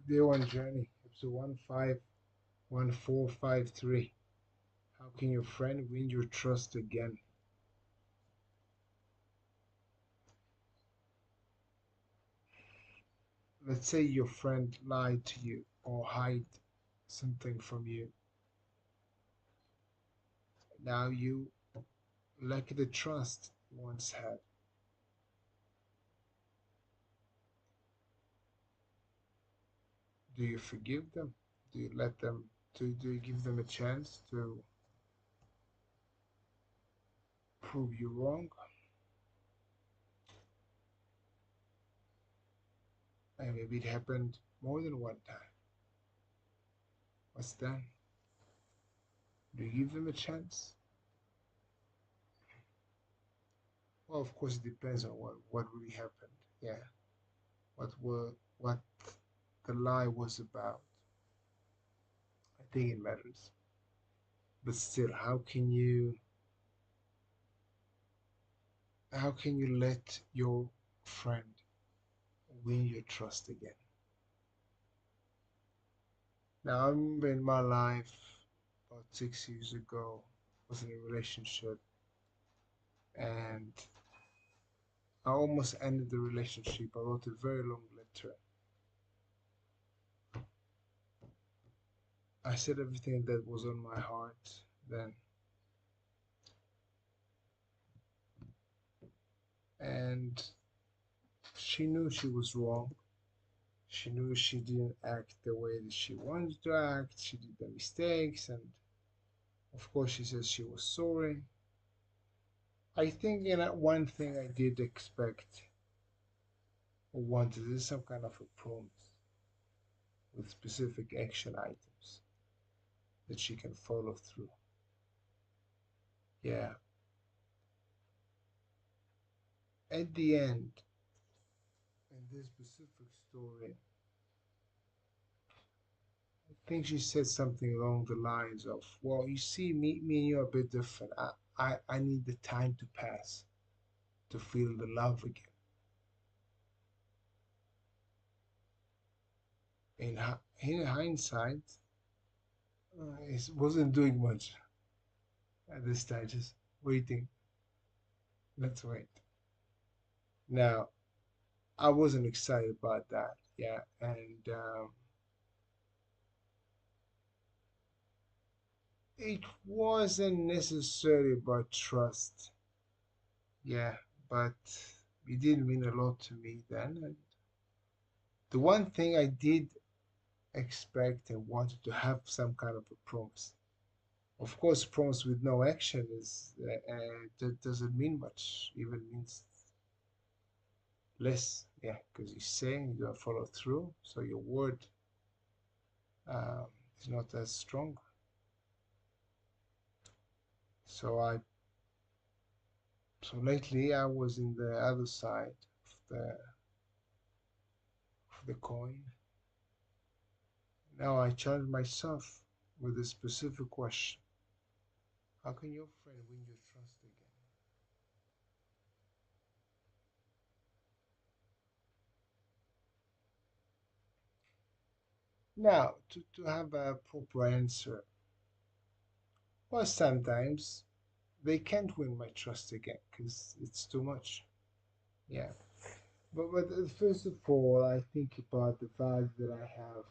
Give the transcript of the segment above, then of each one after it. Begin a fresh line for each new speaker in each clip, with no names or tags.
Day one journey, episode 151453. How can your friend win your trust again? Let's say your friend lied to you or hide something from you. Now you lack the trust you once had. Do you forgive them? Do you let them? Do you give them a chance to prove you wrong? And maybe it happened more than one time. What's then? Do you give them a chance? Well, of course, it depends on what really happened. Yeah, what the lie was about. I think it matters. But still, how can you let your friend win your trust again? Now, I remember in my life about 6 years ago, I was in a relationship and I almost ended the relationship. I wrote a very long letter. I said everything that was on my heart then, and she knew she was wrong. She knew she didn't act the way that she wanted to act. She did the mistakes, and of course, she says she was sorry. I think one thing I did expect or wanted is some kind of a promise with specific action items that she can follow through. Yeah. At the end, in this specific story, I think she said something along the lines of, "Well, you see, me and you are a bit different. I need the time to pass to feel the love again." In hindsight, it wasn't doing much at this time, just waiting. Let's wait. Now, I wasn't excited about that, yeah, and it wasn't necessarily about trust, yeah, but it did mean a lot to me then. And the one thing I did expect and wanted to have some kind of a promise. Of course, promise with no action is that doesn't mean much, even means less, yeah, because you're saying you're gonna follow through, so your word um, is not as strong. So I so lately I was in the other side of the coin. Now I challenge myself with a specific question: how can your friend win your trust again? Now, to have a proper answer, well, sometimes they can't win my trust again because it's too much. Yeah. But first of all, I think about the value that I have,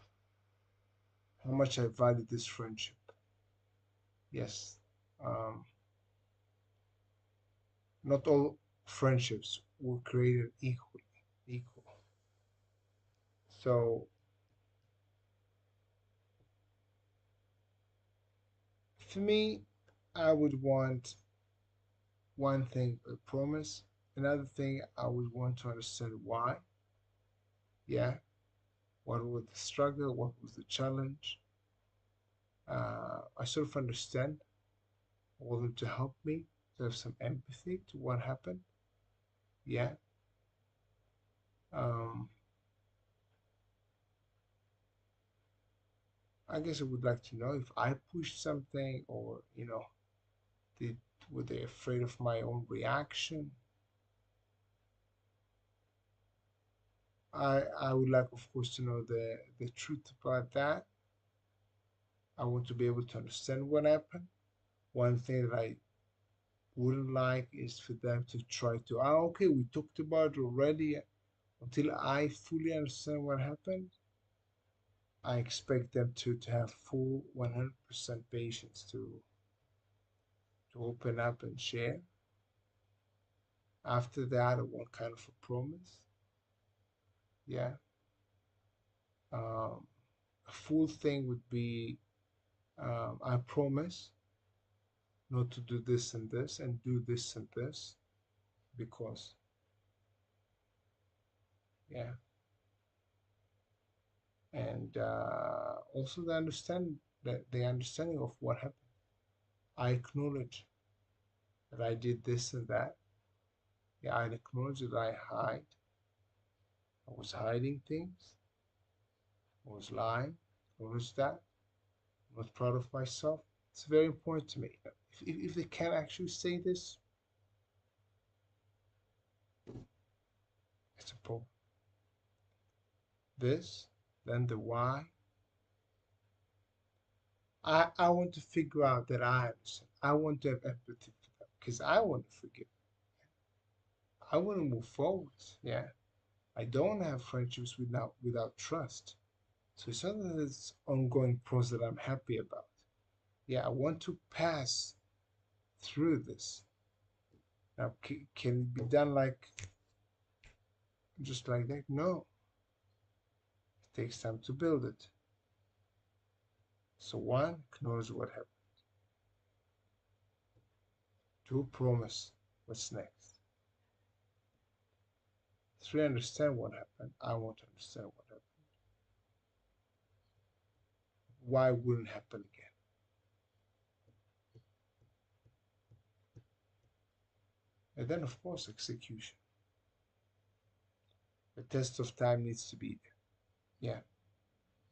how much I value this friendship. Yes. Um, Not all friendships were created equal. So for me, I would want one thing, a promise. Another thing, I would want to understand why. Yeah. What was the struggle? What was the challenge? I sort of understand. I want them to help me, to have some empathy to what happened. Yeah. Um, I guess I would like to know if I pushed something or, did were they afraid of my own reaction? I would like, of course, to know the truth about that. I want to be able to understand what happened. One thing that I wouldn't like is for them to try to, okay, we talked about it already. Until I fully understand what happened, I expect them to have full 100% patience to open up and share. After that, I want kind of a promise. Yeah. Um, a full thing would be, I promise not to do this and do this and this because, yeah. And also the understanding of what happened. I acknowledge that I did this and that. Yeah, I acknowledge that I was hiding things. I was lying. I acknowledge that. I'm not proud of myself. It's very important to me. If they can actually say this, it's a problem. This, then the why. I want to figure out that I understand. I want to have empathy for them because I want to forgive. I want to move forward. Yeah. I don't have friendships without trust. So it's not that it's ongoing process that I'm happy about. Yeah, I want to pass through this. Now, can it be done like just like that? No, it takes time to build it. So one, acknowledge what happened. Two, promise what's next. Three, understand what happened. I want to understand what happened. Why wouldn't happen again? And then, of course, execution. The test of time needs to be there. Yeah,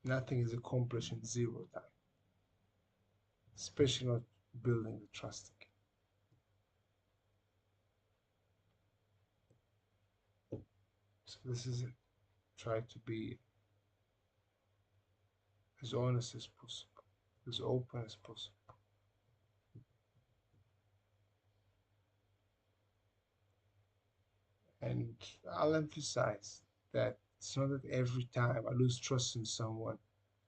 nothing is accomplished in zero time, especially not building the trust again. So this is it. Try to be as honest as possible, as open as possible. And I'll emphasize that it's not that every time I lose trust in someone,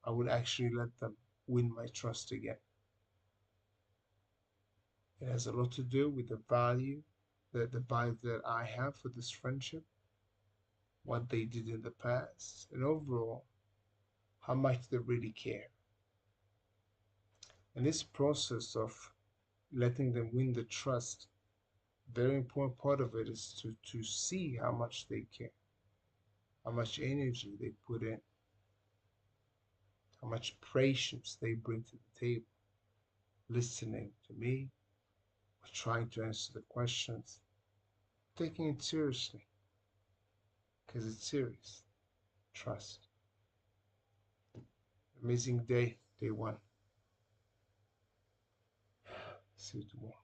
I will actually let them win my trust again. It has a lot to do with the value that I have for this friendship, what they did in the past, and overall, how much they really care. And this process of letting them win the trust, very important part of it is to see how much they care, how much energy they put in, how much patience they bring to the table, listening to me, or trying to answer the questions, taking it seriously, because it's serious. Trust. Amazing day, day one. See you tomorrow.